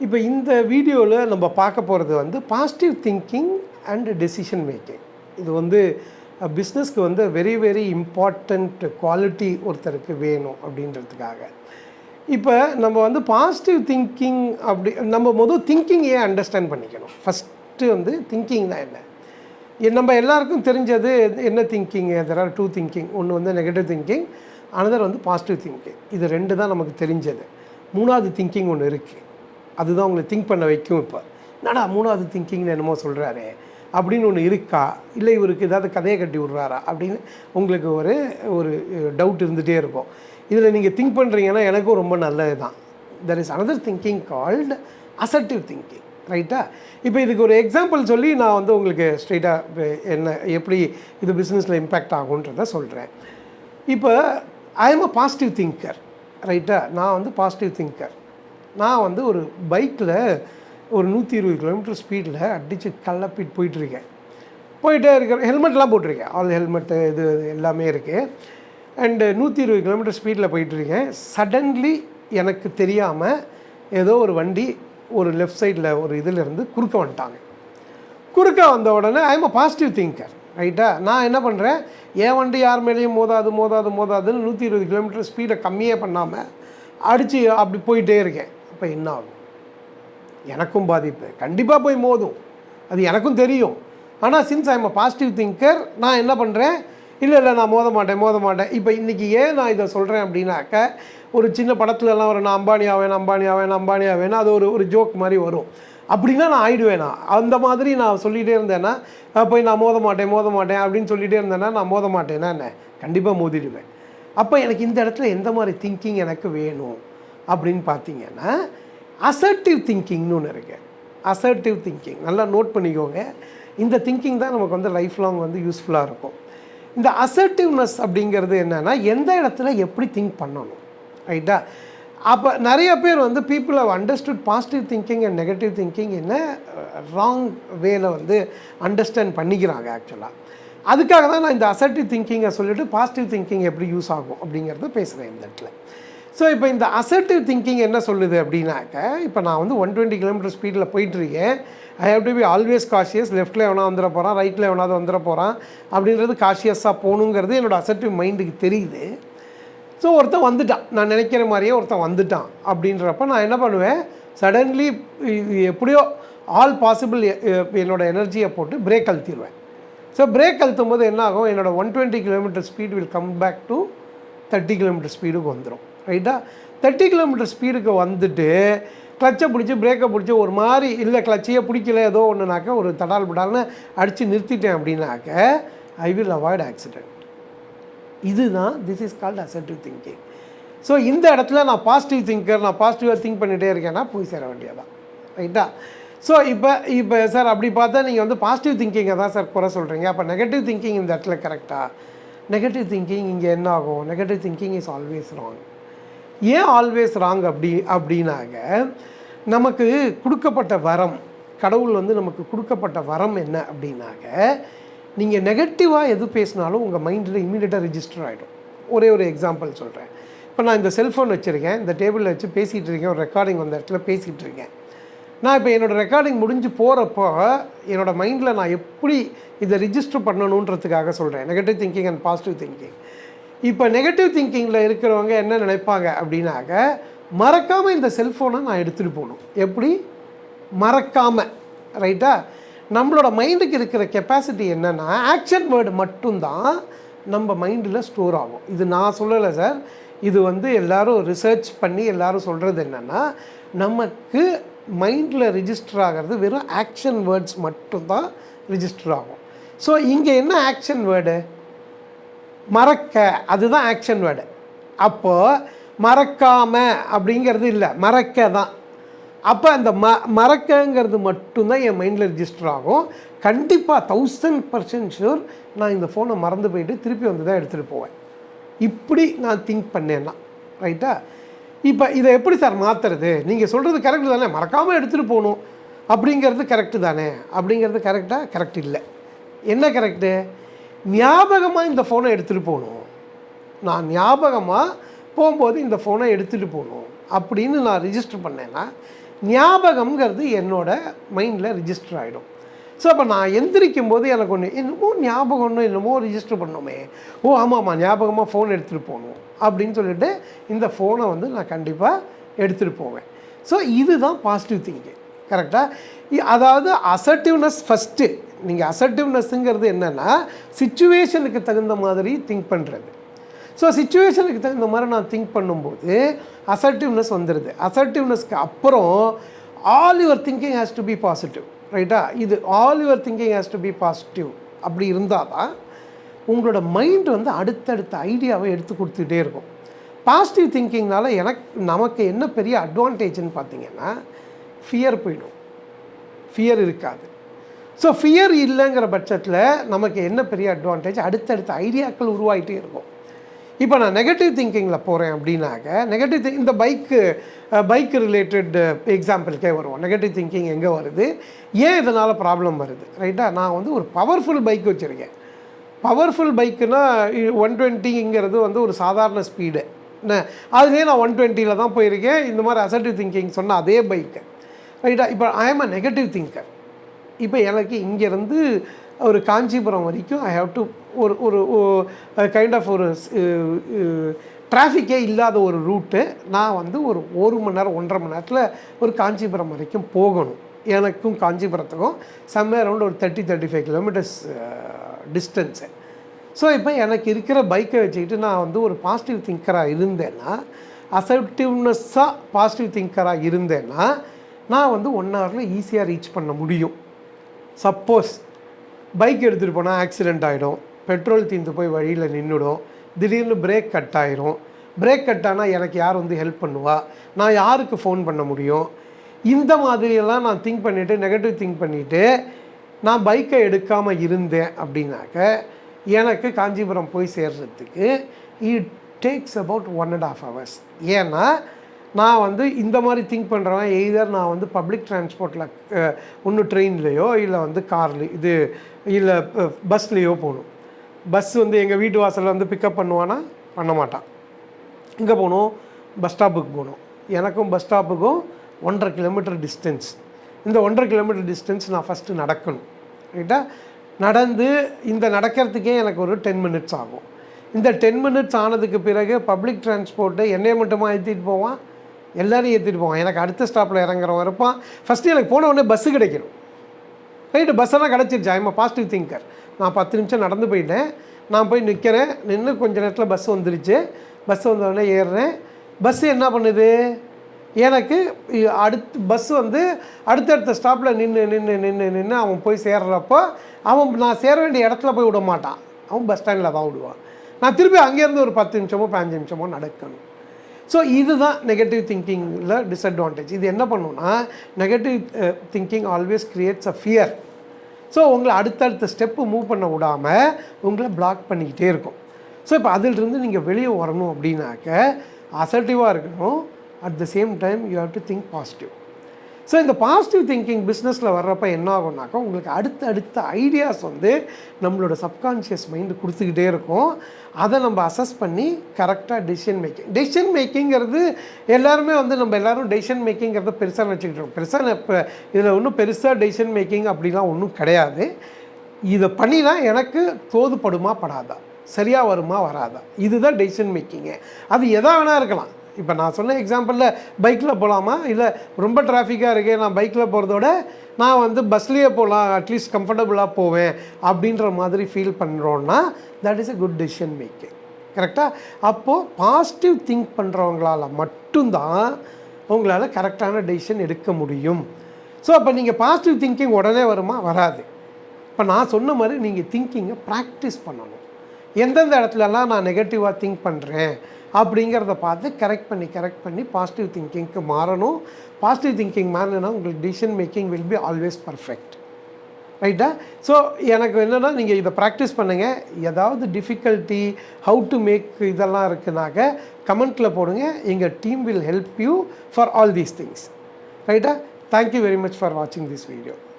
இப்போ இந்த வீடியோவில் நம்ம பார்க்க போகிறது வந்து positive thinking and decision making. இது வந்து பிஸ்னஸ்க்கு வந்து வெரி வெரி இம்பார்ட்டண்ட் குவாலிட்டி ஒருத்தருக்கு வேணும் அப்படின்றதுக்காக. இப்போ நம்ம வந்து பாசிட்டிவ் திங்கிங் அப்படி நம்ம திங்கிங்கையே அண்டர்ஸ்டாண்ட் பண்ணிக்கணும். ஃபஸ்ட்டு வந்து திங்கிங்னா என்ன? நம்ம எல்லாருக்கும் தெரிஞ்சது என்ன thinking? There are two thinking. ஒன்று வந்து நெகட்டிவ் திங்கிங், அனதர் வந்து பாசிட்டிவ் திங்கிங். இது ரெண்டு தான் நமக்கு தெரிஞ்சது. மூணாவது திங்கிங் ஒன்று இருக்குது, அதுதான் உங்களை திங்க் பண்ண வைக்கும். இப்போ என்னடா மூணாவது திங்கிங்னு என்னமோ சொல்கிறாரு அப்படின்னு ஒன்று இருக்கா, இல்லை இவருக்கு ஏதாவது கதையை கட்டி விட்றாரா அப்படின்னு உங்களுக்கு ஒரு ஒரு டவுட் இருந்துகிட்டே இருக்கும். இதில் நீங்கள் திங்க் பண்ணுறீங்கன்னா எனக்கும் ரொம்ப நல்லது தான். There is another thinking called assertive thinking, ரைட்டா? இப்போ இதுக்கு ஒரு எக்ஸாம்பிள் சொல்லி நான் வந்து உங்களுக்கு ஸ்ட்ரெயிட்டாக என்ன எப்படி இது பிஸ்னஸில் இம்பேக்ட் ஆகுன்றதை சொல்கிறேன். இப்போ I am a positive thinker, ரைட்டா? நான் வந்து பாசிட்டிவ் திங்கர். நான் வந்து ஒரு பைக்கில் ஒரு 120 கிலோமீட்டர் ஸ்பீடில் அடித்து கல்லப்பிட்டு போயிட்டுருக்கேன். போயிட்டே இருக்கிறேன், ஹெல்மெட்லாம் போட்டிருக்கேன், ஆல் ஹெல்மெட்டு இது எல்லாமே இருக்குது. அண்டு 120 கிலோமீட்டர் ஸ்பீடில் போயிட்டுருக்கேன். சடன்லி எனக்கு தெரியாமல் ஏதோ ஒரு வண்டி ஒரு லெஃப்ட் சைடில் ஒரு இதிலேருந்து குறுக்க வந்துட்டாங்க. குறுக்க வந்த உடனே I am a positive thinker, ரைட்டா? நான் என்ன பண்ணுறேன், என் வண்டி யார் மேலேயும் மோதாதுன்னு 120 கிலோமீட்டர் ஸ்பீடை கம்மியே பண்ணாமல் அடித்து அப்படி போயிட்டே இருக்கேன். அப்போ என்ன ஆகும்? எனக்கும் பாதிப்பு, கண்டிப்பாக போய் மோதும், அது எனக்கும் தெரியும். ஆனால் since I am a positive thinker, நான் என்ன பண்ணுறேன், இல்லை நான் மோத மாட்டேன். இப்போ இன்றைக்கி ஏன் நான் இதை சொல்கிறேன் அப்படின்னாக்க, ஒரு சின்ன படத்துலலாம் வரும், நான் அம்பானி ஆவேன், அது ஒரு ஜோக் மாதிரி வரும். அப்படின்னா நான் ஆயிடுவேனா? அந்த மாதிரி நான் சொல்லிகிட்டே இருந்தேன்னா, போய் நான் மோத மாட்டேன் அப்படின்னு சொல்லிகிட்டே இருந்தேன்னா நான் மோத மாட்டேன்னா என்ன? கண்டிப்பாக மோதிடுவேன். அப்போ எனக்கு இந்த இடத்துல எந்த மாதிரி திங்கிங் எனக்கு வேணும் அப்படின்னு பார்த்தீங்கன்னா, அசர்ட்டிவ் திங்கிங்னு ஒன்று இருக்குது. அசர்ட்டிவ் திங்கிங் நல்லா நோட் பண்ணிக்கோங்க. இந்த திங்கிங் தான் நமக்கு வந்து லைஃப் லாங் வந்து யூஸ்ஃபுல்லாக இருக்கும். இந்த அசர்ட்டிவ்னஸ் அப்படிங்கிறது என்னென்னா, எந்த இடத்துல எப்படி திங்க் பண்ணணும், ரைட்டா? அப்போ நிறைய பேர் வந்து people have understood positive thinking and negative thinking என்ன ராங் வேல வந்து அண்டர்ஸ்டாண்ட் பண்ணிக்கிறாங்க ஆக்சுவலாக. அதுக்காக தான் நான் இந்த அசர்ட்டிவ் திங்கிங்கை சொல்லிவிட்டு பாசிட்டிவ் திங்கிங் எப்படி யூஸ் ஆகும் அப்படிங்கிறத பேசுகிறேன் இந்த இடத்துல. ஸோ இப்போ இந்த அசர்ட்டிவ் திங்கிங் என்ன சொல்லுது அப்படின்னாக்க, இப்போ நான் வந்து 120 கிலோமீட்டர் ஸ்பீடில் போயிட்டுருக்கேன். I have to be always cautious. லெஃப்ட்டில் எவனா வந்துட போகிறான், ரைட்டில் எவனாவது வந்துட போகிறான் அப்படின்றது காஷியஸாக போகணுங்கிறது என்னோடய அசர்ட்டிவ் மைண்டுக்கு தெரியுது. ஸோ ஒருத்தன் வந்துட்டான், நான் நினைக்கிற மாதிரியே ஒருத்தன் வந்துட்டான் அப்படின்றப்ப நான் என்ன பண்ணுவேன், சடன்லி எப்படியோ ஆல் பாசிபிள் என்னோடய எனர்ஜியை போட்டு பிரேக் அழுத்திடுவேன். ஸோ பிரேக் அழுத்தும் போது என்ன ஆகும், என்னோடய 120 kilometre speed will come back to 30 kilometre ஸ்பீடுக்கு வந்துடும், ரைட்டா? 30 கிலோமீட்டர் ஸ்பீடுக்கு வந்துட்டு கிளச்சை பிடிச்சி பிரேக்கை பிடிச்சி ஒரு மாதிரி இல்லை கிளச்சையே பிடிக்கல ஏதோ ஒன்றுனாக்க ஒரு தடால் படால்னு அடித்து நிறுத்திட்டேன் அப்படின்னாக்க ஐ வில் அவாய்ட் ஆக்சிடெண்ட். இதுதான் this is called assertive thinking. So இந்த இடத்துல நான் பாசிட்டிவ் திங்கர், நான் பாசிட்டிவாக திங்க் பண்ணிகிட்டே இருக்கேன்னா போய் சேர வேண்டியதான், ரைட்டா? ஸோ இப்போ சார் அப்படி பார்த்தா நீங்கள் வந்து பாசிட்டிவ் திங்கிங்கை தான் சார் குறை சொல்கிறீங்க, அப்போ நெகட்டிவ் திங்கிங் இந்த இடத்துல கரெக்டாக? நெகட்டிவ் திங்கிங் இங்கே என்ன ஆகும், negative thinking is always wrong. ஏன் ஆல்வேஸ் ராங் அப்படின்னாக்க, நமக்கு கொடுக்கப்பட்ட வரம், கடவுள் வந்து நமக்கு கொடுக்கப்பட்ட வரம் என்ன அப்படின்னாக்க, நீங்கள் நெகட்டிவாக எது பேசினாலும் உங்கள் மைண்டில் இமீடியட்டாக ரிஜிஸ்டர் ஆகிடும். ஒரே ஒரு எக்ஸாம்பிள் சொல்கிறேன். இப்போ நான் இந்த செல்ஃபோன் வச்சுருக்கேன், இந்த டேபிளில் வச்சு பேசிகிட்டு இருக்கேன், ஒரு ரெக்கார்டிங் வந்த இடத்துல பேசிகிட்டு இருக்கேன். நான் இப்போ என்னோடய ரெக்கார்டிங் முடிஞ்சு போகிறப்போ என்னோடய மைண்டில் நான் எப்படி இதை ரிஜிஸ்டர் பண்ணணுன்றதுக்காக சொல்கிறேன், negative thinking and positive thinking. இப்போ நெகட்டிவ் திங்கிங்கில் இருக்கிறவங்க என்ன நினைப்பாங்க அப்படின்னாக்க, மறக்காமல் இந்த செல்ஃபோனை நான் எடுத்துகிட்டு போகணும். எப்படி மறக்காமல், ரைட்டா? நம்மளோட மைண்டுக்கு இருக்கிற கெப்பாசிட்டி என்னென்னா, ஆக்ஷன் வேர்டு மட்டும்தான் நம்ம மைண்டில் ஸ்டோர் ஆகும். இது நான் சொல்லலை சார், இது வந்து எல்லோரும் ரிசர்ச் பண்ணி எல்லோரும் சொல்கிறது என்னென்னா, நமக்கு மைண்டில் ரிஜிஸ்டர் ஆகிறது வெறும் ஆக்ஷன் வேர்ட்ஸ் மட்டும்தான் ரிஜிஸ்டர் ஆகும். ஸோ இங்கே என்ன ஆக்ஷன் வேர்டு? மறக்க, அதுதான் ஆக்ஷன் வேர்டு. அப்போது மறக்காமல் அப்படிங்கிறது இல்லை, மறக்க தான். அப்போ அந்த மறக்கங்கிறது மட்டும்தான் என் மைண்டில் ரிஜிஸ்டர் ஆகும். கண்டிப்பாக 1000% ஷூர் நான் இந்த ஃபோனை மறந்து போயிட்டு திருப்பி வந்து தான் எடுத்துகிட்டு போவேன். இப்படி நான் திங்க் பண்ணேன்னா, ரைட்டா? இப்போ இதை எப்படி சார் மாற்றுறது? நீங்கள் சொல்கிறது கரெக்டு தானே, மறக்காமல் எடுத்துகிட்டு போகணும் அப்படிங்கிறது கரெக்டு தானே, அப்படிங்கிறது கரெக்டாக? கரெக்ட் இல்லை. என்ன கரெக்டு? ஞாபகமாக இந்த ஃபோனை எடுத்துகிட்டு போகணும். நான் ஞாபகமாக போகும்போது இந்த ஃபோனை எடுத்துகிட்டு போகணும் அப்படின்னு நான் ரிஜிஸ்டர் பண்ணேன்னா ஞாபகம்ங்கிறது என்னோட மைண்டில் ரிஜிஸ்டர் ஆகிடும். ஸோ அப்போ நான் எந்திரிக்கும் போது எனக்கு ஒன்று என்னமோ ஞாபகம் ஒன்று என்னமோ ரிஜிஸ்டர் பண்ணோமே, ஓ ஆமாம்மா ஞாபகமாக ஃபோன் எடுத்துகிட்டு போகணும் அப்படின்னு சொல்லிட்டு இந்த ஃபோனை வந்து நான் கண்டிப்பாக எடுத்துகிட்டு போவேன். ஸோ இதுதான் பாசிட்டிவ் திங்கிங். கரெக்டாக? அதாவது அசர்ட்டிவ்னஸ் ஃபஸ்ட்டு. நீங்கள் அசர்ட்டிவ்னஸ்ஸுங்கிறது என்னென்னா சிச்சுவேஷனுக்கு தகுந்த மாதிரி திங்க் பண்ணுறது. ஸோ சிச்சுவேஷனுக்கு தகுந்த மாதிரி நான் திங்க் பண்ணும்போது அசர்ட்டிவ்னஸ் வந்துடுது. அசர்ட்டிவ்னஸ்க்கு அப்புறம் all your thinking has to be positive. ரைட்டா? இது all your thinking has to be positive. அப்படி இருந்தால் தான் உங்களோட மைண்ட் வந்து அடுத்தடுத்த ஐடியாவை எடுத்து கொடுத்துக்கிட்டே இருக்கும். பாசிட்டிவ் திங்கிங்னால நமக்கு என்ன பெரிய அட்வான்டேஜ்னு பார்த்தீங்கன்னா ஃபியர் போயிடும், ஃபியர் இருக்காது. ஸோ ஃபியர் இல்லைங்கிற பட்சத்தில் நமக்கு என்ன பெரிய அட்வான்டேஜ், அடுத்தடுத்த ஐடியாக்கள் உருவாகிட்டே இருக்கும். இப்போ நான் நெகட்டிவ் திங்கிங்கில் போகிறேன் அப்படின்னாக்க நெகட்டிவ் இந்த பைக் ரிலேட்டட் எக்ஸாம்பிளுக்கே வருவோம். நெகட்டிவ் திங்கிங் எங்கே வருது, ஏன் இதனால் ப்ராப்ளம் வருது? ரைட்டா? நான் வந்து ஒரு பவர்ஃபுல் பைக் வச்சுருக்கேன். பவர்ஃபுல் பைக்குன்னா 120ங்கிறது வந்து ஒரு சாதாரண ஸ்பீடு. அதுலேயே நான் 120ல் தான் போயிருக்கேன். இந்த மாதிரி அசர்ட்டிவ் திங்கிங் சொன்ன அதே பைக்கு. ரைட்டா? இப்போ ஐ ஆம் அ நெகட்டிவ் திங்கர். இப்போ எனக்கு இங்கேருந்து ஒரு காஞ்சிபுரம் வரைக்கும் ஐ ஹாவ் டு ஒரு ஒரு கைண்ட் ஆஃப் ஒரு டிராஃபிக்கே இல்லாத ஒரு ரூட்டு நான் வந்து ஒரு மணி நேரம் 1.5 மணி நேரத்தில் ஒரு காஞ்சிபுரம் வரைக்கும் போகணும். எனக்கும் காஞ்சிபுரத்துக்கும் சம்வேர் அரௌண்ட் ஒரு 30-35 கிலோமீட்டர்ஸ் டிஸ்டன்ஸு. ஸோ இப்போ எனக்கு இருக்கிற பைக்கை வச்சுக்கிட்டு நான் வந்து ஒரு பாசிட்டிவ் திங்கராக இருந்தேன்னா, அசர்ட்டிவ்னஸ்ஸாக பாசிட்டிவ் திங்கராக இருந்தேன்னா நான் வந்து 1 ஹவரில் ஈஸியாக ரீச் பண்ண முடியும். சப்போஸ் பைக் எடுத்துகிட்டு போனால் ஆக்சிடெண்ட் ஆகிடும், பெட்ரோல் தீர்ந்து போய் வழியில் நின்றுடும், திடீர்னு பிரேக் கட் ஆகிரும். பிரேக் கட் ஆனால் எனக்கு யார் வந்து ஹெல்ப் பண்ணுவா, நான் யாருக்கு ஃபோன் பண்ண முடியும்? இந்த மாதிரியெல்லாம் நான் திங்க் பண்ணிவிட்டு நெகட்டிவ் திங்க் பண்ணிவிட்டு நான் பைக்கை எடுக்காமல் இருந்தேன் அப்படின்னாக்க எனக்கு காஞ்சிபுரம் போய் சேர்றதுக்கு இட் டேக்ஸ் அபவுட் 1.5 hours. ஏன்னா நான் வந்து இந்த மாதிரி திங்க் பண்ணுறவன் எய்தர் நான் வந்து பப்ளிக் டிரான்ஸ்போர்ட்டில் ஒன்று ட்ரெயின்லேயோ இல்லை வந்து கார்லேயோ இல்லை பஸ்லேயோ போகணும். பஸ் வந்து எங்கள் வீட்டு வாசலில் வந்து பிக்கப் பண்ணுவானா? பண்ண மாட்டான். எங்கே போகணும்? பஸ் ஸ்டாப்புக்கு போகணும். எனக்கும் பஸ் ஸ்டாப்புக்கும் 1.5 கிலோமீட்டர் டிஸ்டன்ஸ். இந்த 1.5 கிலோமீட்டர் டிஸ்டன்ஸ் நான் ஃபஸ்ட்டு நடக்கணும். ரைட்டா? நடந்து இந்த நடக்கிறதுக்கே எனக்கு ஒரு 10 minutes ஆகும். இந்த 10 minutes ஆனதுக்கு பிறகு பப்ளிக் டிரான்ஸ்போர்ட்டு என்னையை மட்டுமா ஏற்றிட்டு போவான்? எல்லோரும் ஏற்றிட்டு போவான். எனக்கு அடுத்த ஸ்டாப்பில் இறங்குறவன் இருப்பான். ஃபஸ்ட்டு எனக்கு போன உடனே பஸ்ஸு கிடைக்கணும். ரைட்டு? பஸ்ஸெல்லாம் கிடச்சிருச்சு. I am a positive thinker. நான் 10 நிமிஷம் நடந்து போயிட்டேன். நான் போய் நிற்கிறேன். நின்று கொஞ்ச நேரத்தில் பஸ் வந்துருச்சு. பஸ் வந்தோடனே ஏறுறேன். பஸ்ஸு என்ன பண்ணுது? எனக்கு பஸ் வந்து அடுத்தடுத்த ஸ்டாப்பில் நின்று அவன் போய் சேர்றப்போ நான் சேர வேண்டிய இடத்துல போய் விட மாட்டான். அவன் பஸ் ஸ்டாண்டில் தான் விடுவான். நான் திருப்பி அங்கேருந்து ஒரு 10 நிமிஷமோ 15 நிமிஷமோ நடக்கணும். ஸோ இதுதான் நெகட்டிவ் திங்கிங்கில் டிஸ்அட்வான்டேஜ். இது என்ன பண்ணுன்னா நெகட்டிவ் திங்கிங் ஆல்வேஸ் க்ரியேட்ஸ் அ ஃபியர். ஸோ உங்களை அடுத்தடுத்த ஸ்டெப்பு மூவ் பண்ண விடாமல் உங்களை பிளாக் பண்ணிக்கிட்டே இருக்கும். ஸோ இப்போ அதிலிருந்து நீங்கள் வெளியே வரணும் அப்படின்னாக்க அசர்ட்டிவாக இருக்கணும். At the same time you have to think positive. So இந்த பாசிட்டிவ் திங்கிங் பிஸ்னஸில் வர்றப்போ என்ன ஆகும்னாக்கா உங்களுக்கு அடுத்த ஐடியாஸ் வந்து நம்மளோட சப்கான்ஷியஸ் மைண்டு கொடுத்துக்கிட்டே இருக்கும். அதை நம்ம அசஸ் பண்ணி கரெக்டாக டெசிஷன் மேக்கிங்கிறது எல்லாருமே வந்து நம்ம எல்லோரும் டெசிஷன் மேக்கிங்கிறத பெருசாக நினச்சிக்கிட்டோம். பெருசாக இப்போ இதில் ஒன்றும் பெருசாக டெசிஷன் மேக்கிங் அப்படிலாம் ஒன்றும் கிடையாது. இதை பண்ணினா எனக்கு தோதுப்படுமா படாதா, சரியாக வருமா வராதா, இதுதான் டெசிஷன் மேக்கிங்கு. அது எதாக வேணால் இருக்கலாம். இப்போ நான் சொன்ன எக்ஸாம்பிளில் பைக்கில் போகலாமா, இல்லை ரொம்ப டிராஃபிக்காக இருக்கே நான் பைக்கில் போகிறதோட நான் வந்து பஸ்லேயே போகலாம், அட்லீஸ்ட் கம்ஃபர்டபுளாக போவேன் அப்படின்ற மாதிரி ஃபீல் பண்ணுறோன்னா that is a good decision making. கரெக்டாக? அப்போது பாசிட்டிவ் திங்க் பண்ணுறவங்களால் மட்டும்தான் உங்களால் கரெக்டான டெசிஷன் எடுக்க முடியும். ஸோ அப்போ நீங்கள் பாசிட்டிவ் திங்கிங் உடனே வருமா? வராது. இப்போ நான் சொன்ன மாதிரி நீங்கள் திங்கிங்கை ப்ராக்டிஸ் பண்ணணும். எந்தெந்த இடத்துலலாம் நான் நெகட்டிவாக திங்க் பண்ணுறேன் அப்படிங்கிறத பார்த்து கரெக்ட் பண்ணி பாசிட்டிவ் திங்கிங்க்கு மாறணும். பாசிட்டிவ் திங்கிங் மாறினா உங்களுக்கு decision making will be always perfect. ரைட்டா? ஸோ எனக்கு என்னென்னா நீங்கள் இதை ப்ராக்டிஸ் பண்ணுங்கள். ஏதாவது டிஃபிகல்ட்டி ஹவு டு மேக் இதெல்லாம் இருக்குனாக்க கமெண்ட்டில் போடுங்க. எங்கள் team will help you for all these things. ரைட்டா? தேங்க்யூ வெரி மச் ஃபார் வாட்சிங் திஸ் வீடியோ.